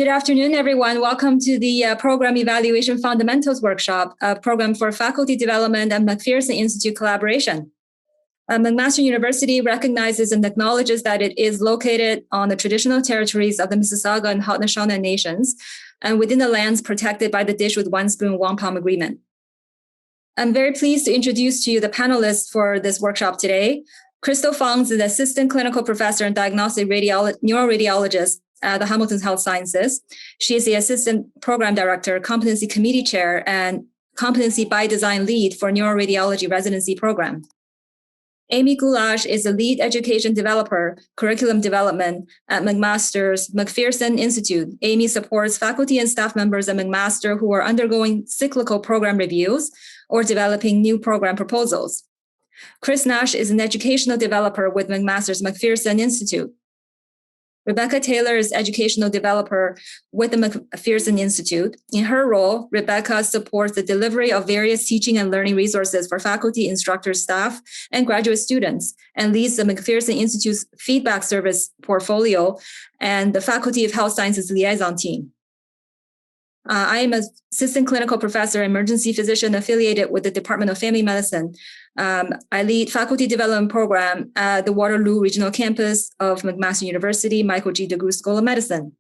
Good afternoon, everyone. Welcome to the Program Evaluation Fundamentals Workshop, a program for faculty development and McPherson Institute collaboration. McMaster University recognizes and acknowledges that it is located on the traditional territories of the Mississauga and Haudenosaunee nations and within the lands protected by the Dish with One Spoon Wampum Agreement. I'm very pleased to introduce to you the panelists for this workshop today. Crystal Fong is an assistant clinical professor and diagnostic neuroradiologist at the Hamilton Health Sciences. She is the assistant program director, competency committee chair, and competency by design lead for neuroradiology residency program. Amy Gullage is the lead education developer, curriculum development at McMaster's McPherson Institute. Amy supports faculty and staff members at McMaster who are undergoing cyclical program reviews or developing new program proposals. Chris Nash is an educational developer with McMaster's McPherson Institute. Rebecca Taylor is educational developer with the McPherson Institute. In her role, Rebecca supports the delivery of various teaching and learning resources for faculty, instructors, staff, and graduate students, and leads the McPherson Institute's feedback service portfolio and the Faculty of Health Sciences liaison team. I am an assistant clinical professor, emergency physician affiliated with the Department of Family Medicine. I lead faculty development program at the Waterloo Regional Campus of McMaster University, Michael G. DeGroot School of Medicine.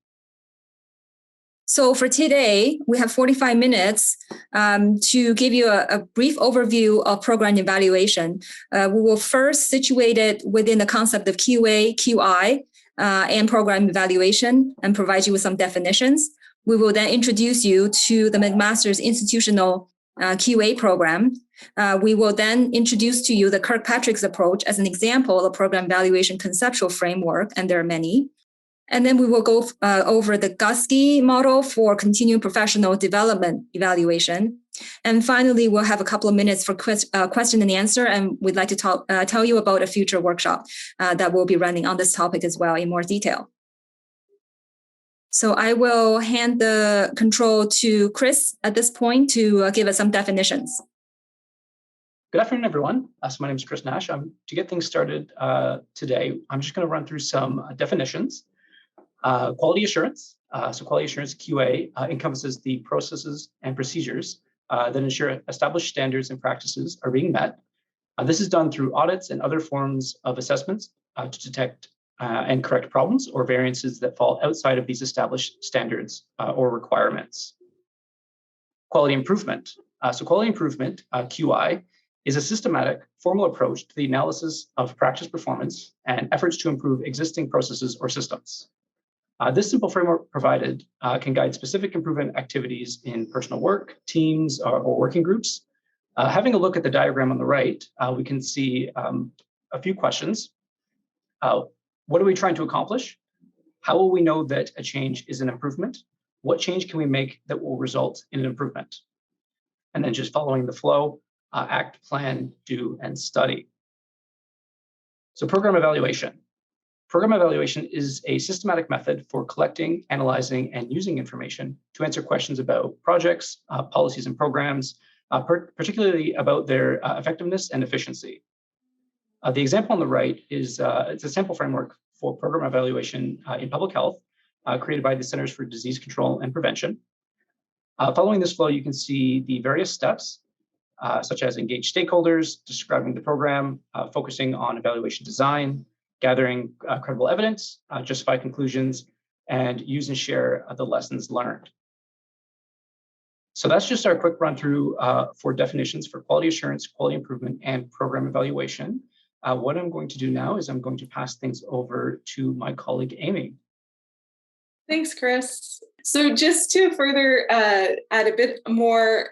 So for today, we have 45 minutes to give you a brief overview of program evaluation. We will first situate it within the concept of QA, QI, and program evaluation and provide you with some definitions. We will then introduce you to the McMaster's institutional QA program. We will then introduce to you the Kirkpatrick's approach as an example of program evaluation conceptual framework, and there are many. And then we will go over the Gusky Model for continuing professional development evaluation. And finally, we'll have a couple of minutes for question and answer, and we'd like to tell you about a future workshop that we'll be running on this topic as well in more detail. So I will hand the control to Chris at this point to give us some definitions. Good afternoon, everyone. So my name is Chris Nash. To get things started today, I'm just going to run through some definitions. Quality assurance. So quality assurance QA encompasses the processes and procedures that ensure established standards and practices are being met. This is done through audits and other forms of assessments to detect and correct problems or variances that fall outside of these established standards or requirements. Quality improvement. So quality improvement, QI, is a systematic, formal approach to the analysis of practice performance and efforts to improve existing processes or systems. This simple framework provided can guide specific improvement activities in personal work, teams, or working groups. Having a look at the diagram on the right, we can see a few questions. What are we trying to accomplish? How will we know that a change is an improvement? What change can we make that will result in an improvement? And then just following the flow, act, plan, do, and study. So program evaluation. Program evaluation is a systematic method for collecting, analyzing, and using information to answer questions about projects, policies, and programs, particularly about their effectiveness and efficiency. The example on the right is it's a sample framework for program evaluation in public health created by the Centers for Disease Control and Prevention. Following this flow, you can see the various steps, such as engage stakeholders, describing the program, focusing on evaluation design, gathering credible evidence, justify conclusions, and use and share the lessons learned. So that's just our quick run through for definitions for quality assurance, quality improvement, and program evaluation. What I'm going to do now is I'm going to pass things over to my colleague, Amy. Thanks, Chris. So just to further add a bit more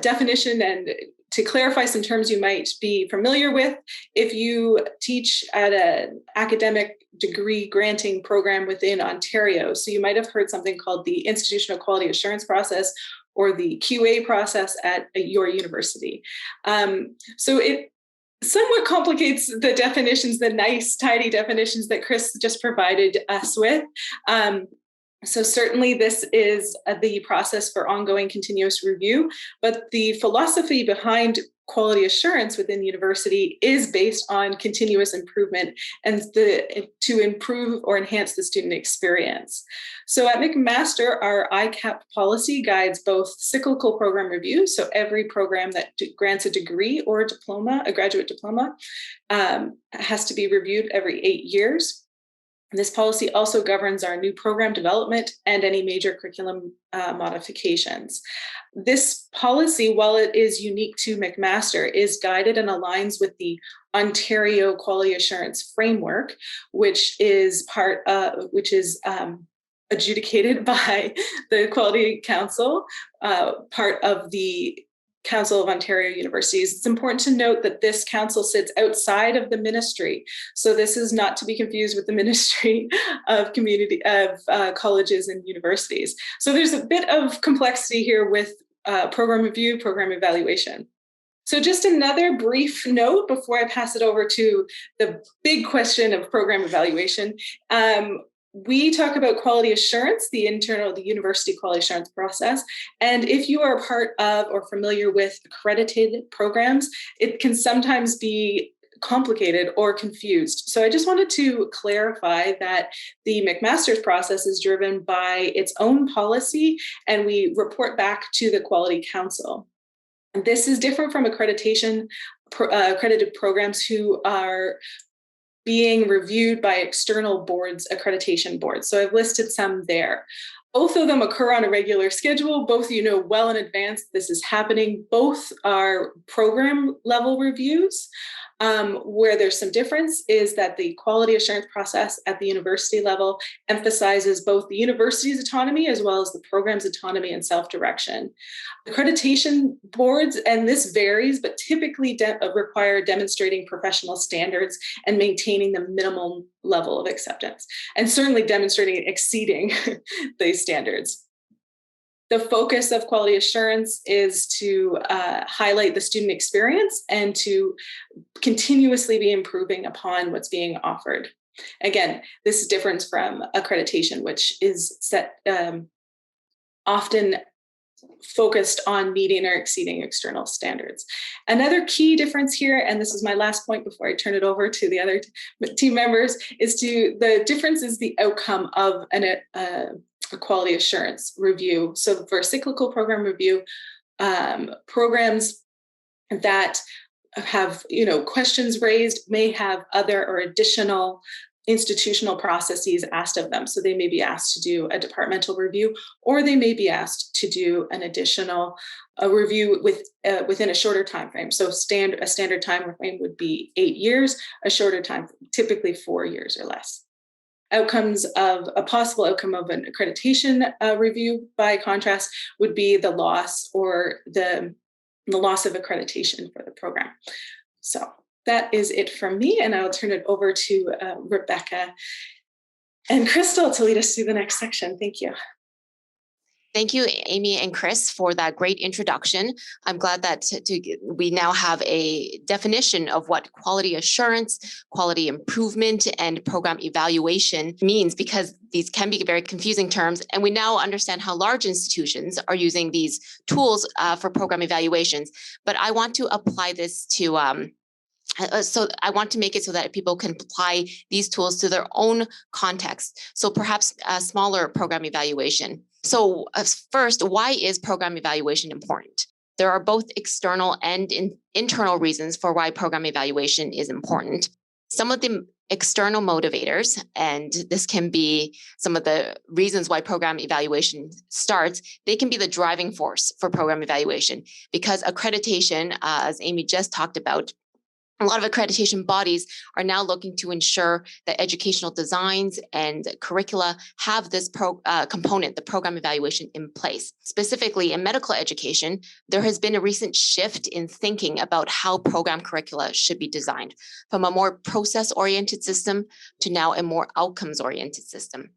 definition and to clarify some terms you might be familiar with, if you teach at an academic degree granting program within Ontario, so you might have heard something called the Institutional Quality Assurance Process or the QA process at your university. So it somewhat complicates the definitions, the nice, tidy definitions that Chris just provided us with. So certainly this is the process for ongoing continuous review, but the philosophy behind quality assurance within the university is based on continuous improvement and to improve or enhance the student experience. So at McMaster, our ICAP policy guides both cyclical program review, so every program that grants a degree or a diploma, a graduate diploma, has to be reviewed every 8 years. This policy also governs our new program development and any major curriculum modifications. This policy, while it is unique to McMaster, is guided and aligns with the Ontario Quality Assurance Framework, which is adjudicated by the Quality Council, part of the Council of Ontario Universities. It's important to note that this council sits outside of the ministry. So this is not to be confused with the Ministry of Colleges and Universities. So there's a bit of complexity here with program review, program evaluation. So just another brief note before I pass it over to the big question of program evaluation. We talk about quality assurance, the university quality assurance process. And if you are part of or familiar with accredited programs, it can sometimes be complicated or confused. So I just wanted to clarify that the McMaster's process is driven by its own policy, and we report back to the Quality Council. And this is different from accreditation, accredited programs who are being reviewed by external boards, accreditation boards. So I've listed some there. Both of them occur on a regular schedule. Both you know well in advance this is happening. Both are program level reviews. Where there's some difference is that the quality assurance process at the university level emphasizes both the university's autonomy as well as the program's autonomy and self-direction. Accreditation boards, and this varies, but typically require demonstrating professional standards and maintaining the minimum level of acceptance, and certainly demonstrating exceeding these standards. The focus of quality assurance is to highlight the student experience and to continuously be improving upon what's being offered. Again, this is different from accreditation, which is often focused on meeting or exceeding external standards. Another key difference here, and this is my last point before I turn it over to the other team members, is the difference is the outcome of a quality assurance review. So for a cyclical program review, programs that have questions raised may have other or additional institutional processes asked of them. So they may be asked to do a departmental review, or they may be asked to do an additional review within a shorter time frame. So a standard time frame would be 8 years, a shorter time, typically 4 years or less. Outcomes of a possible outcome of an accreditation review, by contrast, would be the loss or the loss of accreditation for the program. So that is it from me, and I'll turn it over to Rebecca and Crystal to lead us through the next section. Thank you. Thank you, Amy and Chris, for that great introduction. I'm glad that we now have a definition of what quality assurance, quality improvement, and program evaluation means, because these can be very confusing terms. And we now understand how large institutions are using these tools for program evaluations. But I want to apply this to so I want to make it so that people can apply these tools to their own context. So perhaps a smaller program evaluation. So first, why is program evaluation important? There are both external and internal reasons for why program evaluation is important. Some of the external motivators, and this can be some of the reasons why program evaluation starts, they can be the driving force for program evaluation, because accreditation, as Amy just talked about, a lot of accreditation bodies are now looking to ensure that educational designs and curricula have this component, the program evaluation, in place. Specifically in medical education, there has been a recent shift in thinking about how program curricula should be designed, from a more process-oriented system to now a more outcomes-oriented system.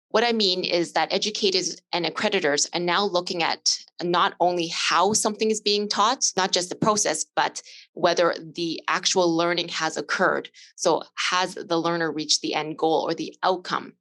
What I mean is that educators and accreditors are now looking at not only how something is being taught, not just the process, but whether the actual learning has occurred. So has the learner reached the end goal or the outcome?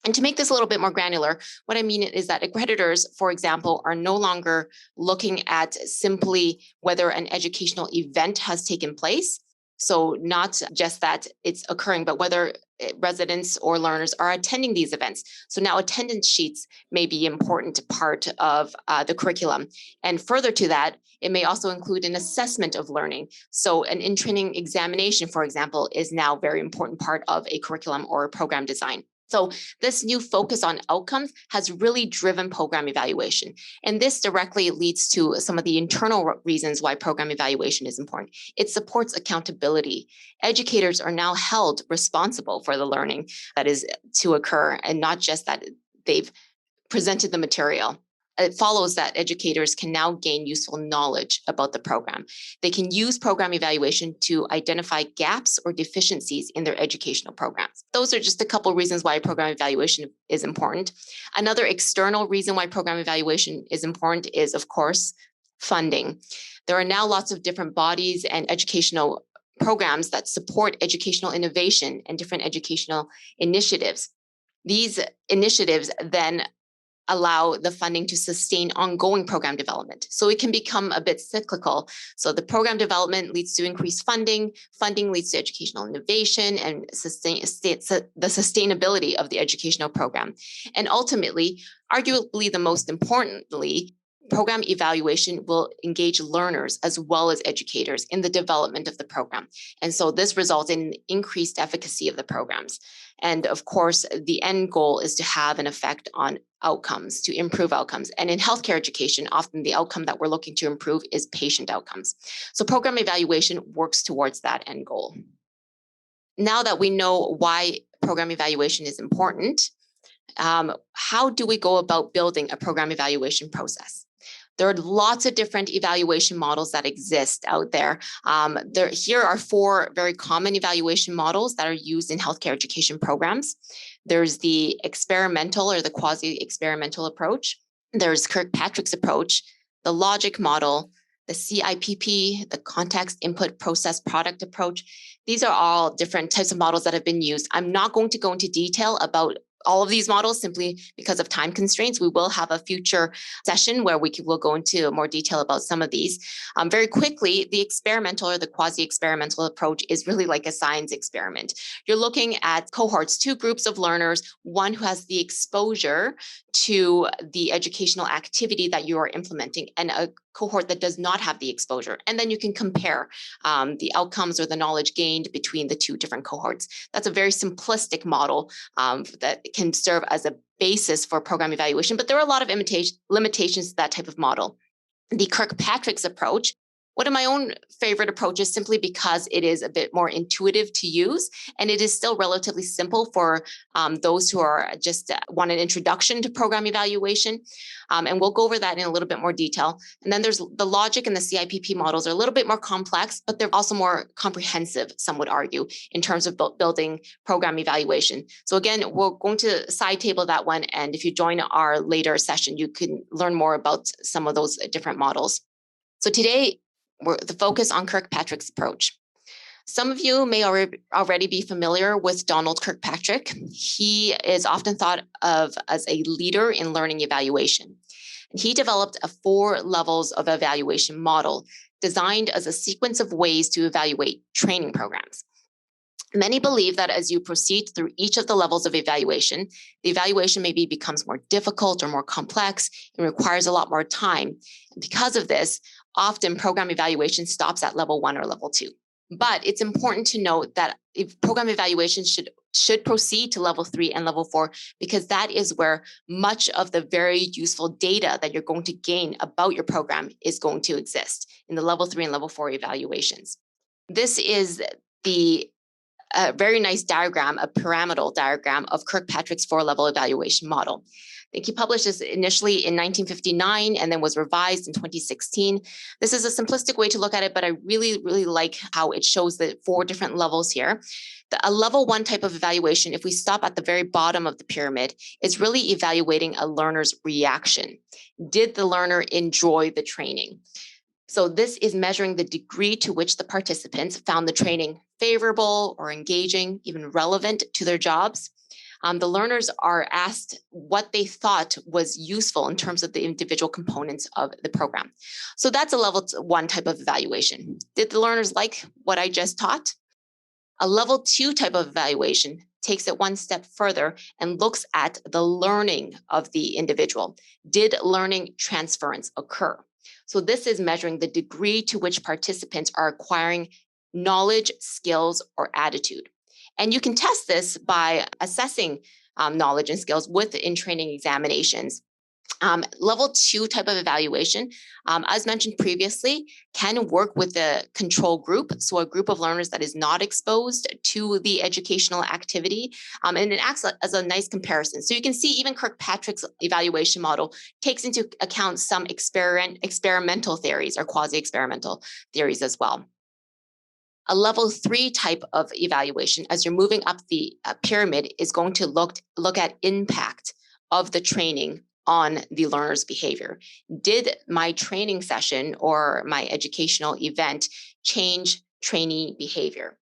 And to make this a little bit more granular, what I mean is that accreditors, for example, are no longer looking at simply whether an educational event has taken place. So not just that it's occurring, but whether residents or learners are attending these events. So now attendance sheets may be an important part of the curriculum. And further to that, it may also include an assessment of learning. So an in-training examination, for example, is now a very important part of a curriculum or a program design. So this new focus on outcomes has really driven program evaluation. And this directly leads to some of the internal reasons why program evaluation is important. It supports accountability. Educators are now held responsible for the learning that is to occur, and not just that they've presented the material. It follows that educators can now gain useful knowledge about the program. They can use program evaluation to identify gaps or deficiencies in their educational programs. Those are just a couple of reasons why program evaluation is important. Another external reason why program evaluation is important is, of course, funding. There are now lots of different bodies and educational programs that support educational innovation and different educational initiatives. These initiatives then allow the funding to sustain ongoing program development. So it can become a bit cyclical. So the program development leads to increased funding, funding leads to educational innovation and the sustainability of the educational program. And ultimately, arguably the most importantly, program evaluation will engage learners as well as educators in the development of the program. And so this results in increased efficacy of the programs. And of course, the end goal is to have an effect on outcomes, to improve outcomes. And in healthcare education, often the outcome that we're looking to improve is patient outcomes. So program evaluation works towards that end goal. Now that we know why program evaluation is important, how do we go about building a program evaluation process? There are lots of different evaluation models that exist out there. Here are 4 very common evaluation models that are used in healthcare education programs. There's the experimental or the quasi-experimental approach. There's Kirkpatrick's approach, the logic model, the CIPP, the context, input, process, product approach. These are all different types of models that have been used. I'm not going to go into detail about all of these models simply because of time constraints. We will have a future session where will go into more detail about some of these. Very quickly, the experimental or the quasi-experimental approach is really like a science experiment. You're looking at cohorts, 2 groups of learners, one who has the exposure to the educational activity that you are implementing and a cohort that does not have the exposure. And then you can compare the outcomes or the knowledge gained between the 2 different cohorts. That's a very simplistic model that can serve as a basis for program evaluation, but there are a lot of limitations to that type of model. The Kirkpatrick's approach, one of my own favorite approaches, simply because it is a bit more intuitive to use, and it is still relatively simple for those who are just want an introduction to program evaluation. And we'll go over that in a little bit more detail. And then there's the logic and the CIPP models are a little bit more complex, but they're also more comprehensive, some would argue, in terms of building program evaluation. So again, we're going to side table that one. And if you join our later session, you can learn more about some of those different models. So today, we're the focus on Kirkpatrick's approach. Some of you may already be familiar with Donald Kirkpatrick. He is often thought of as a leader in learning evaluation. He developed a 4 levels of evaluation model designed as a sequence of ways to evaluate training programs. Many believe that as you proceed through each of the levels of evaluation, the evaluation maybe becomes more difficult or more complex and requires a lot more time. Because of this, often program evaluation stops at level 1 or level 2. But it's important to note that if program evaluation should proceed to level 3 and level 4, because that is where much of the very useful data that you're going to gain about your program is going to exist in the level 3 and level 4 evaluations. This is a very nice diagram, a pyramidal diagram of Kirkpatrick's 4-level evaluation model. I think he published this initially in 1959 and then was revised in 2016. This is a simplistic way to look at it, but I really, really like how it shows the 4 different levels here. A level 1 type of evaluation, if we stop at the very bottom of the pyramid, is really evaluating a learner's reaction. Did the learner enjoy the training? So this is measuring the degree to which the participants found the training favorable or engaging, even relevant to their jobs. the learners are asked what they thought was useful in terms of the individual components of the program. So that's a level 1 type of evaluation. Did the learners like what I just taught? A level 2 type of evaluation takes it one step further and looks at the learning of the individual. Did learning transference occur? So this is measuring the degree to which participants are acquiring knowledge, skills, or attitude. And you can test this by assessing knowledge and skills with in-training examinations. Level 2 type of evaluation, as mentioned previously, can work with the control group. So a group of learners that is not exposed to the educational activity, and it acts as a nice comparison. So you can see even Kirkpatrick's evaluation model takes into account some experimental theories or quasi-experimental theories as well. A level 3 type of evaluation, as you're moving up the pyramid, is going to look at impact of the training on the learner's behavior. Did my training session or my educational event change trainee behavior?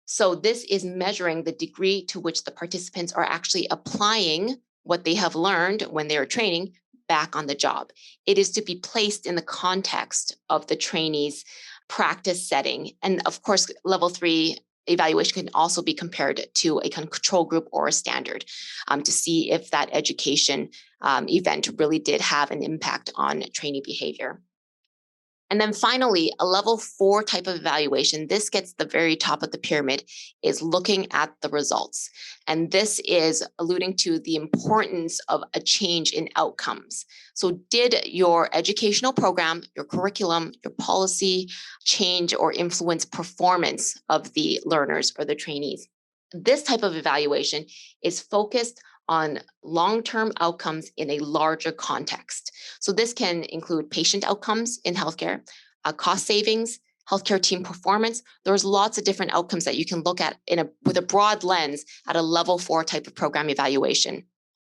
So this is measuring the degree to which the participants are actually applying what they have learned when they are training back on the job. It is to be placed in the context of the trainee's practice setting. And of course, level 3 evaluation can also be compared to a control group or a standard to see if that education event really did have an impact on trainee behavior. And then finally, a level 4 type of evaluation, this gets the very top of the pyramid, is looking at the results. And this is alluding to the importance of a change in outcomes. So did your educational program, your curriculum, your policy change or influence performance of the learners or the trainees? This type of evaluation is focused on long-term outcomes in a larger context. So this can include patient outcomes in healthcare, cost savings, healthcare team performance. There's lots of different outcomes that you can look at with a broad lens at a level 4 type of program evaluation.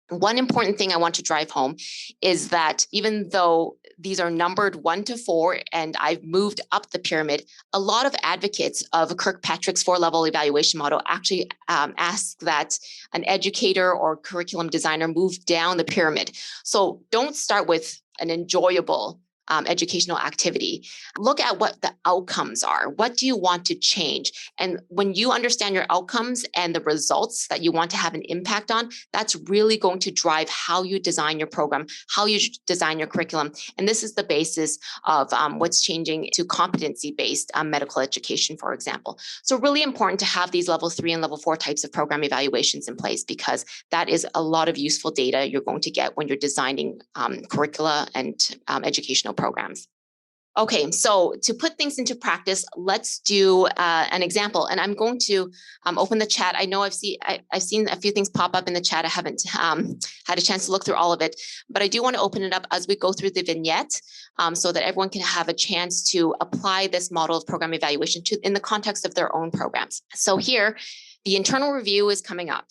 One important thing I want to drive home is that even though these are numbered 1 to 4, and I've moved up the pyramid, a lot of advocates of Kirkpatrick's 4-level evaluation model actually ask that an educator or curriculum designer move down the pyramid. So don't start with an enjoyable educational activity. Look at what the outcomes are. What do you want to change? And when you understand your outcomes and the results that you want to have an impact on, that's really going to drive how you design your program, how you design your curriculum. And this is the basis of what's changing to competency-based medical education, for example. So really important to have these level 3 and level 4 types of program evaluations in place, because that is a lot of useful data you're going to get when you're designing curricula and educational programs. Okay, so to put things into practice, let's do an example. And I'm going to open the chat. I know I've seen a few things pop up in the chat. I haven't had a chance to look through all of it, but I do want to open it up as we go through the vignette so that everyone can have a chance to apply this model of program evaluation in the context of their own programs. So here, the internal review is coming up.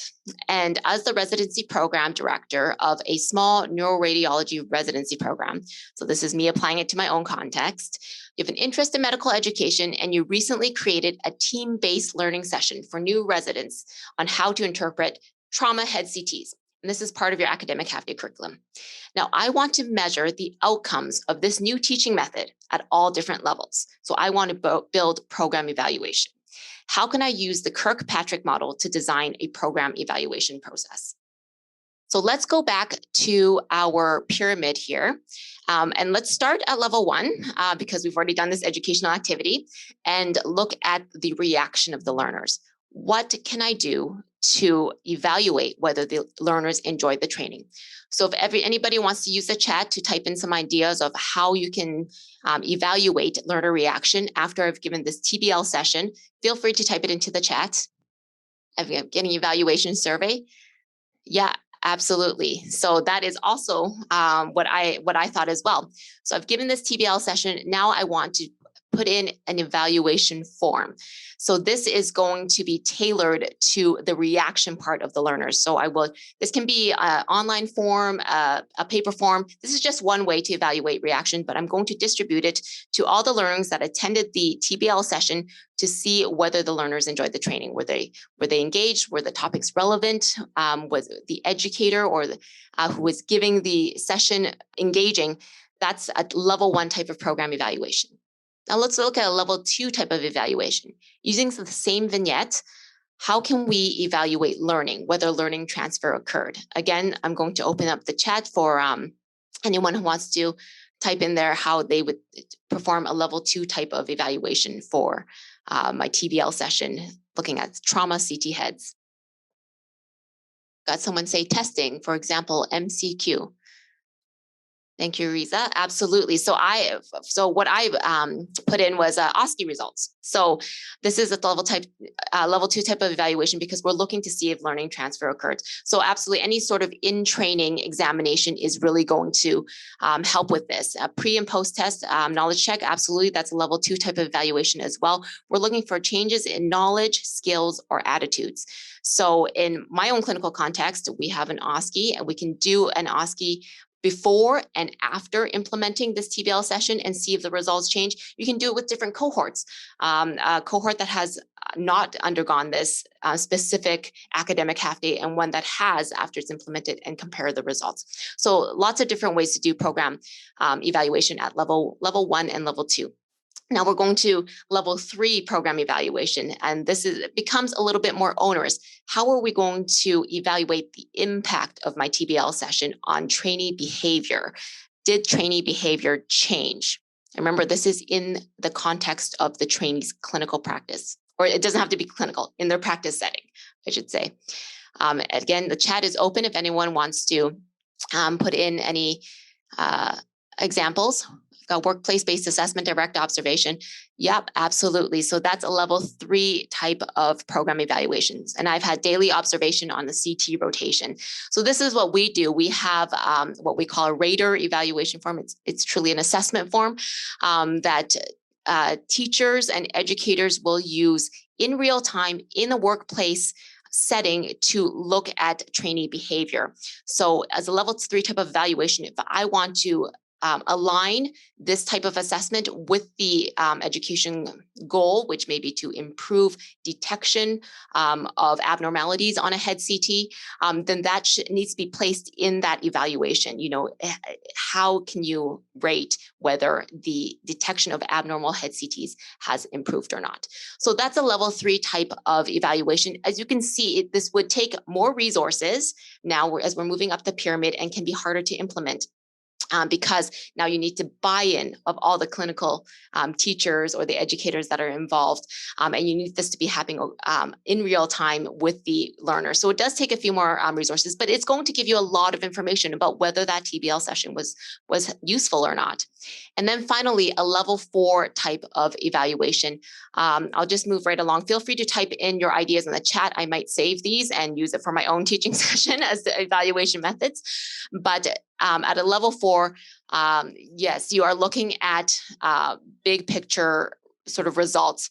And as the residency program director of a small neuroradiology residency program, so this is me applying it to my own context, you have an interest in medical education and you recently created a team-based learning session for new residents on how to interpret trauma head CTs. And this is part of your academic half-day curriculum. Now, I want to measure the outcomes of this new teaching method at all different levels. So I want to build program evaluation. How can I use the Kirkpatrick model to design a program evaluation process? So let's go back to our pyramid here. And let's start at level 1 because we've already done this educational activity, and look at the reaction of the learners. What can I do to evaluate whether the learners enjoyed the training? So if anybody wants to use the chat to type in some ideas of how you can evaluate learner reaction after I've given this TBL session, feel free to type it into the chat. I'm getting evaluation survey. Yeah, absolutely. So that is also what I thought as well. So I've given this TBL session. Now I want to put in an evaluation form. So this is going to be tailored to the reaction part of the learners. So this can be an online form, a paper form. This is just one way to evaluate reaction, but I'm going to distribute it to all the learners that attended the TBL session to see whether the learners enjoyed the training. Were they engaged? Were the topics relevant? Was the educator or who was giving the session engaging? That's a level 1 type of program evaluation. Now let's look at a level 2 type of evaluation. Using the same vignette, how can we evaluate learning, whether learning transfer occurred? Again, I'm going to open up the chat for anyone who wants to type in there how they would perform a level 2 type of evaluation for my TBL session, looking at trauma CT heads. Got someone say testing, for example, MCQ. Thank you, Riza. Absolutely. So what I put in was OSCE results. So this is a level 2 type of evaluation because we're looking to see if learning transfer occurred. So absolutely, any sort of in-training examination is really going to help with this. A pre and post test knowledge check, absolutely, that's a level 2 type of evaluation as well. We're looking for changes in knowledge, skills, or attitudes. So in my own clinical context, we have an OSCE, and we can do an OSCE before and after implementing this TBL session and see if the results change. You can do it with different cohorts. A cohort that has not undergone this specific academic half day and one that has after it's implemented, and compare the results. So lots of different ways to do program evaluation at level 1 and level 2. Now we're going to level 3 program evaluation, and becomes a little bit more onerous. How are we going to evaluate the impact of my TBL session on trainee behavior? Did trainee behavior change? Remember, this is in the context of the trainee's clinical practice, or it doesn't have to be clinical, in their practice setting, I should say. Again, the chat is open if anyone wants to put in any examples. Got workplace-based assessment, direct observation. Yep, absolutely. So that's a level 3 type of program evaluations. And I've had daily observation on the CT rotation. So this is what we do. We have what we call a rater evaluation form. It's truly an assessment form that teachers and educators will use in real time in the workplace setting to look at trainee behavior. So as a level 3 type of evaluation, if I want to align this type of assessment with the education goal, which may be to improve detection of abnormalities on a head CT, then that needs to be placed in that evaluation. You know, how can you rate whether the detection of abnormal head CTs has improved or not? So that's a level 3 type of evaluation. As you can see, this would take more resources now as we're moving up the pyramid and can be harder to implement. Because now you need to buy-in of all the clinical teachers or the educators that are involved, and you need this to be happening in real time with the learner. So it does take a few more resources, but it's going to give you a lot of information about whether that TBL session was useful or not. And then finally, a level 4 type of evaluation. I'll just move right along. Feel free to type in your ideas in the chat. I might save these and use it for my own teaching session as the evaluation methods. But at a level 4, yes, you are looking at big picture sort of results.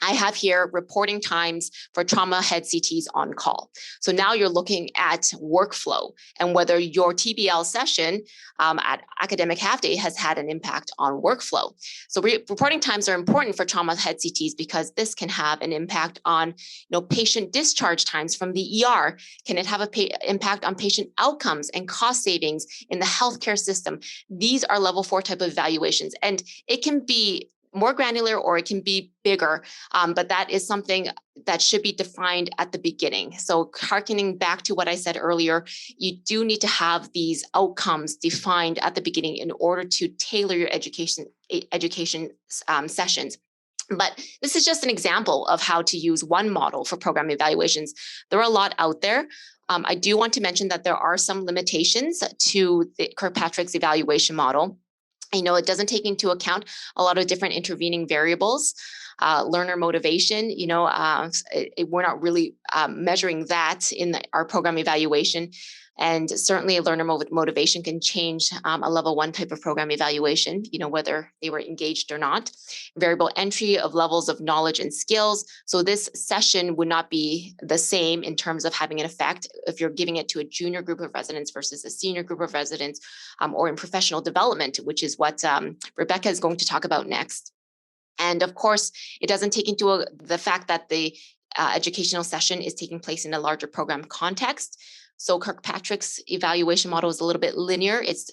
I have here reporting times for trauma head CTs on call. So now you're looking at workflow and whether your TBL session at academic half day has had an impact on workflow. So reporting times are important for trauma head CTs because this can have an impact on patient discharge times from the ER. Can it have an impact on patient outcomes and cost savings in the healthcare system? These are level 4 type of evaluations, and it can be more granular or it can be bigger, but that is something that should be defined at the beginning. So hearkening back to what I said earlier, you do need to have these outcomes defined at the beginning in order to tailor your education sessions. But this is just an example of how to use one model for program evaluations. There are a lot out there. I do want to mention that there are some limitations to the Kirkpatrick's evaluation model. It doesn't take into account a lot of different intervening variables, learner motivation. We're not really measuring that in our program evaluation. And certainly learner motivation can change a level 1 type of program evaluation, whether they were engaged or not. Variable entry of levels of knowledge and skills. So this session would not be the same in terms of having an effect if you're giving it to a junior group of residents versus a senior group of residents, or in professional development, which is what Rebecca is going to talk about next. And of course, it doesn't take into the fact that the educational session is taking place in a larger program context. So Kirkpatrick's evaluation model is a little bit linear. It's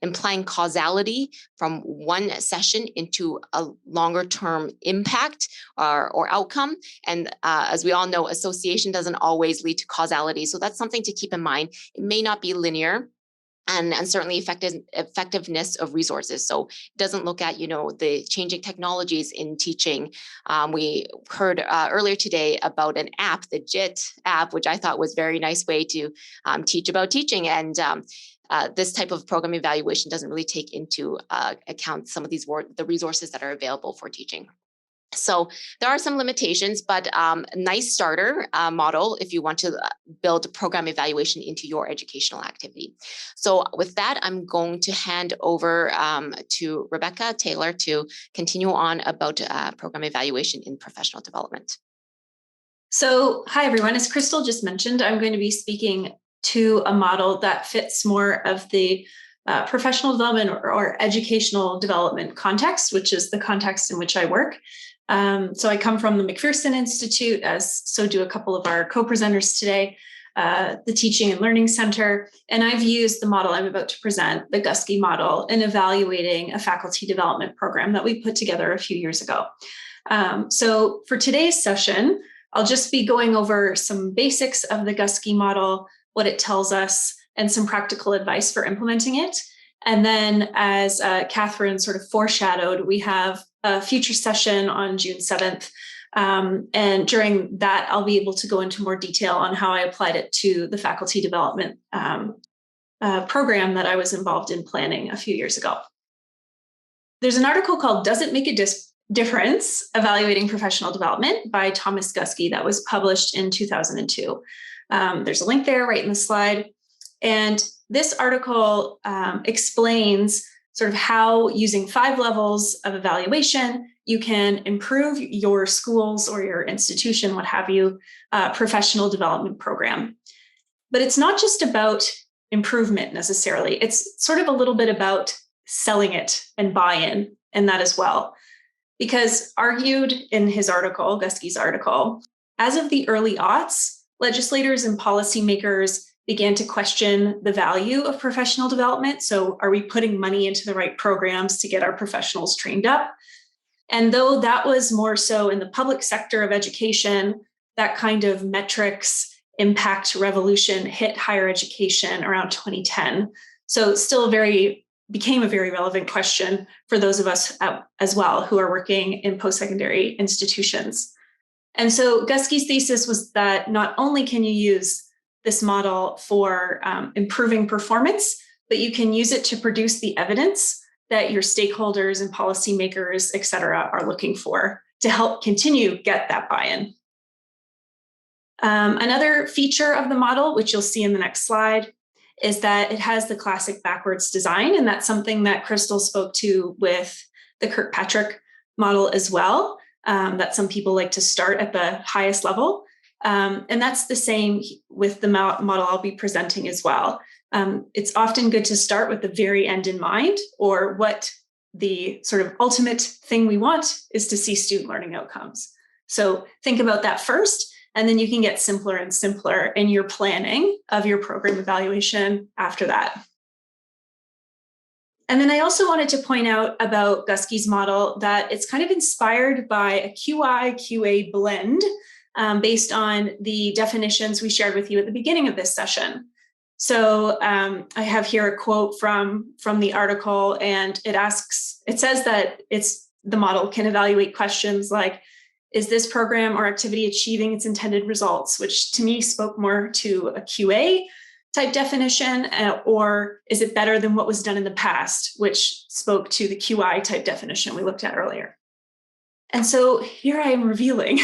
implying causality from one session into a longer term impact or outcome. And as we all know, association doesn't always lead to causality. So that's something to keep in mind. It may not be linear. And certainly effectiveness of resources. So it doesn't look at, the changing technologies in teaching. We heard earlier today about an app, the JIT app, which I thought was a very nice way to teach about teaching. And this type of program evaluation doesn't really take into account some of the resources that are available for teaching. So there are some limitations, but a nice starter model if you want to build program evaluation into your educational activity. So with that, I'm going to hand over to Rebecca Taylor to continue on about program evaluation in professional development. So hi, everyone. As Crystal just mentioned, I'm going to be speaking to a model that fits more of the professional development or educational development context, which is the context in which I work. So I come from the MacPherson Institute, as so do a couple of our co-presenters today, the Teaching and Learning Center. And I've used the model I'm about to present, the Gusky Model, in evaluating a faculty development program that we put together a few years ago. So for today's session, I'll just be going over some basics of the Gusky Model, what it tells us, and some practical advice for implementing it. And then, as Catherine sort of foreshadowed, we have a future session on June 7th. And during that, I'll be able to go into more detail on how I applied it to the faculty development program that I was involved in planning a few years ago. There's an article called "Does It Make a Difference? Evaluating Professional Development" by Thomas Gusky that was published in 2002. There's a link there right in the slide. And this article explains sort of how, using 5 levels of evaluation, you can improve your school's or your institution, what have you, professional development program. But it's not just about improvement necessarily. It's sort of a little bit about selling it and buy-in in that as well. Because argued in his article, Gusky's article, as of the early aughts, legislators and policymakers began to question the value of professional development. So are we putting money into the right programs to get our professionals trained up? And though that was more so in the public sector of education, that kind of metrics impact revolution hit higher education around 2010. So it still became a very relevant question for those of us as well who are working in post-secondary institutions. And so Gusky's thesis was that not only can you use this model for improving performance, but you can use it to produce the evidence that your stakeholders and policymakers, et cetera, are looking for to help continue get that buy-in. Another feature of the model, which you'll see in the next slide, is that it has the classic backwards design. And that's something that Crystal spoke to with the Kirkpatrick model as well, that some people like to start at the highest level. And that's the same with the model I'll be presenting as well. It's often good to start with the very end in mind, or what the sort of ultimate thing we want is to see student learning outcomes. So think about that first, and then you can get simpler and simpler in your planning of your program evaluation after that. And then I also wanted to point out about Gusky's model that it's kind of inspired by a QI-QA blend based on the definitions we shared with you at the beginning of this session. So I have here a quote from the article, and it says that the model can evaluate questions like, is this program or activity achieving its intended results, which to me spoke more to a QA type definition, or is it better than what was done in the past, which spoke to the QI type definition we looked at earlier. And so here I am revealing,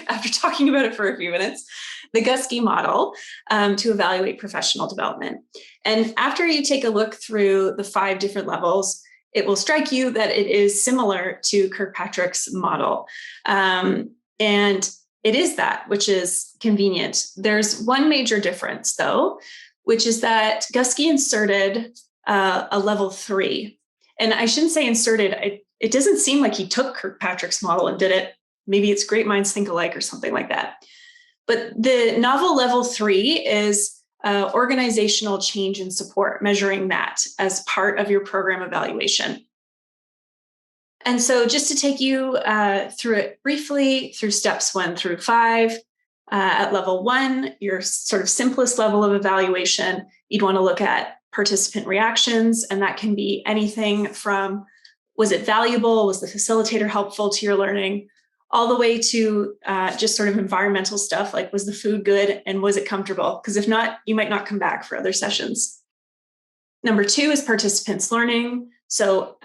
after talking about it for a few minutes, the Gusky Model to evaluate professional development. And after you take a look through the 5 different levels, it will strike you that it is similar to Kirkpatrick's model. And it is that, which is convenient. There's one major difference, though, which is that Gusky inserted a level 3. And I shouldn't say inserted. It doesn't seem like he took Kirkpatrick's model and did it. Maybe it's great minds think alike or something like that. But the novel level 3 is organizational change and support, measuring that as part of your program evaluation. And so just to take you through it briefly, through steps 1 through 5, at level 1, your sort of simplest level of evaluation, you'd want to look at participant reactions, and that can be anything from, was it valuable? Was the facilitator helpful to your learning? All the way to just sort of environmental stuff, like was the food good and was it comfortable? Because if not, you might not come back for other sessions. Number 2 is participants learning. So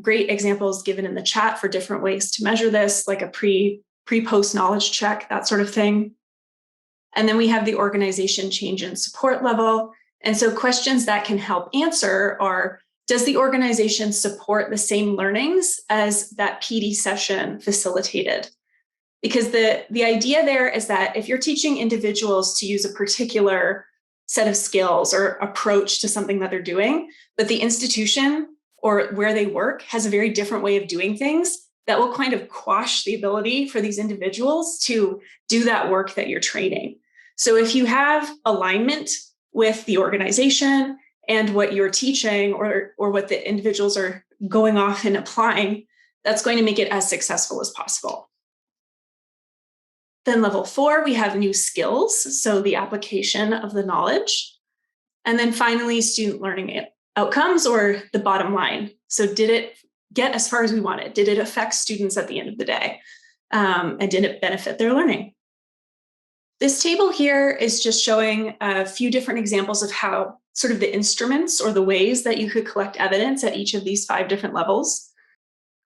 great examples given in the chat for different ways to measure this, like a pre-post knowledge check, that sort of thing. And then we have the organization change and support level. And so questions that can help answer are, does the organization support the same learnings as that PD session facilitated? Because the idea there is that if you're teaching individuals to use a particular set of skills or approach to something that they're doing, but the institution or where they work has a very different way of doing things, that will kind of quash the ability for these individuals to do that work that you're training. So if you have alignment with the organization and what you're teaching or what the individuals are going off and applying, that's going to make it as successful as possible. Then level 4, we have new skills, so the application of the knowledge. And then finally, student learning outcomes, or the bottom line. So did it get as far as we wanted? Did it affect students at the end of the day? And did it benefit their learning? This table here is just showing a few different examples of how sort of the instruments or the ways that you could collect evidence at each of these 5 different levels.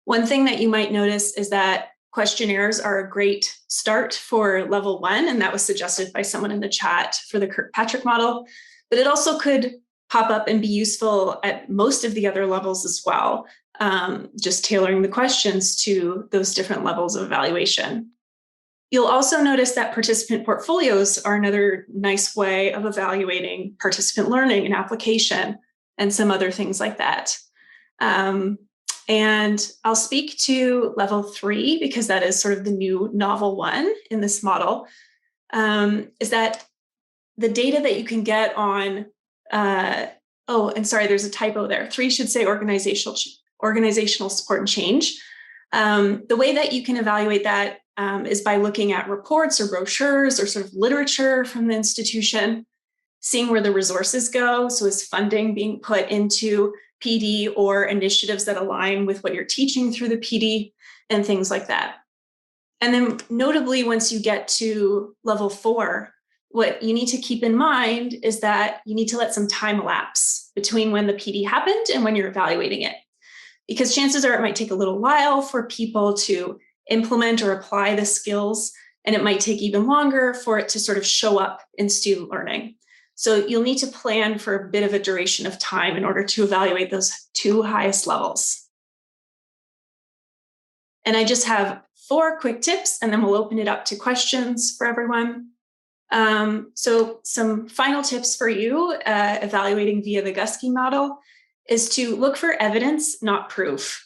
One thing that you might notice is that questionnaires are a great start for level 1, and that was suggested by someone in the chat for the Kirkpatrick model, but it also could pop up and be useful at most of the other levels as well, just tailoring the questions to those different levels of evaluation. You'll also notice that participant portfolios are another nice way of evaluating participant learning and application and some other things like that. And I'll speak to level 3 because that is sort of the new novel 1 in this model, is that the data that you can get on, oh, and sorry, there's a typo there. 3 should say organizational support and change. The way that you can evaluate that is by looking at reports or brochures or sort of literature from the institution, seeing where the resources go. So is funding being put into PD or initiatives that align with what you're teaching through the PD and things like that. And then notably, once you get to level 4, what you need to keep in mind is that you need to let some time elapse between when the PD happened and when you're evaluating it. Because chances are it might take a little while for people to implement or apply the skills, and it might take even longer for it to sort of show up in student learning. So you'll need to plan for a bit of a duration of time in order to evaluate those 2 highest levels. And I just have 4 quick tips, and then we'll open it up to questions for everyone. So some final tips for you evaluating via the Gusky model is to look for evidence, not proof.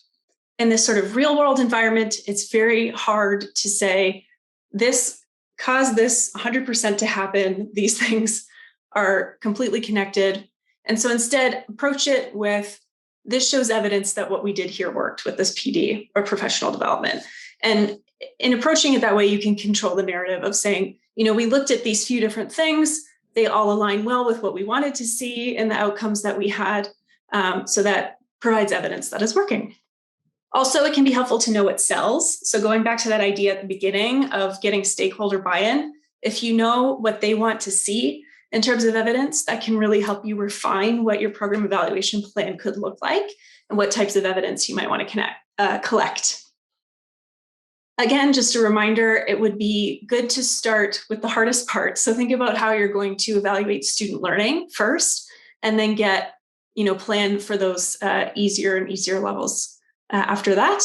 In this sort of real world environment, it's very hard to say, this caused this 100% to happen. These things are completely connected. And so instead, approach it with, this shows evidence that what we did here worked with this PD or professional development. And in approaching it that way, you can control the narrative of saying, we looked at these few different things. They all align well with what we wanted to see in the outcomes that we had. So that provides evidence that is working. Also, it can be helpful to know what sells. So going back to that idea at the beginning of getting stakeholder buy-in, if you know what they want to see in terms of evidence, that can really help you refine what your program evaluation plan could look like and what types of evidence you might want to collect. Again, just a reminder, it would be good to start with the hardest part. So think about how you're going to evaluate student learning first, and then plan for those easier and easier levels after that.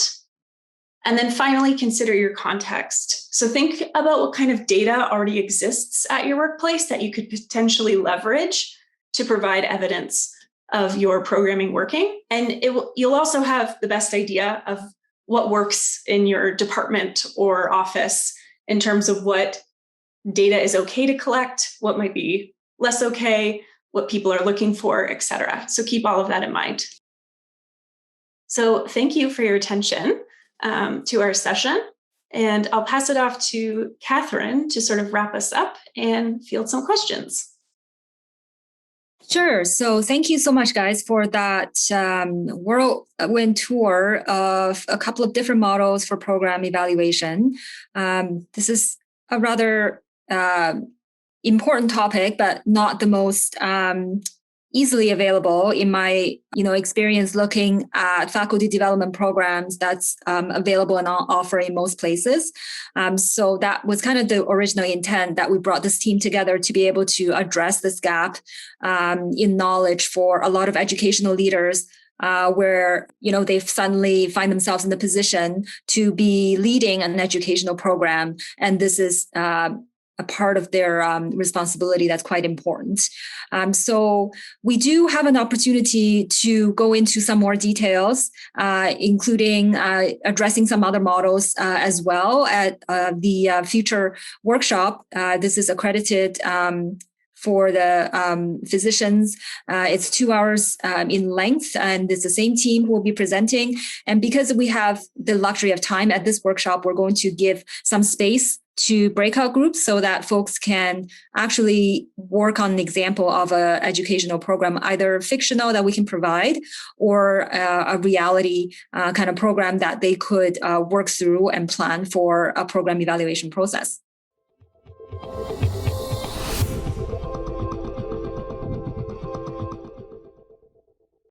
And then finally, consider your context. So think about what kind of data already exists at your workplace that you could potentially leverage to provide evidence of your programming working. And you'll also have the best idea of what works in your department or office in terms of what data is okay to collect, what might be less okay, what people are looking for, et cetera. So keep all of that in mind. So thank you for your attention to our session. And I'll pass it off to Catherine to sort of wrap us up and field some questions. Sure. So thank you so much, guys, for that whirlwind tour of a couple of different models for program evaluation. This is a rather important topic, but not the most easily available in my experience looking at faculty development programs that's available and on offer in most places. So that was kind of the original intent, that we brought this team together to be able to address this gap in knowledge for a lot of educational leaders where they suddenly find themselves in the position to be leading an educational program, and this is a part of their responsibility that's quite important. So we do have an opportunity to go into some more details, including addressing some other models as well at the future workshop. This is accredited for the physicians. It's 2 hours in length, and it's the same team who will be presenting. And because we have the luxury of time at this workshop, we're going to give some space to breakout groups so that folks can actually work on an example of an educational program, either fictional that we can provide or a reality kind of program that they could work through and plan for a program evaluation process.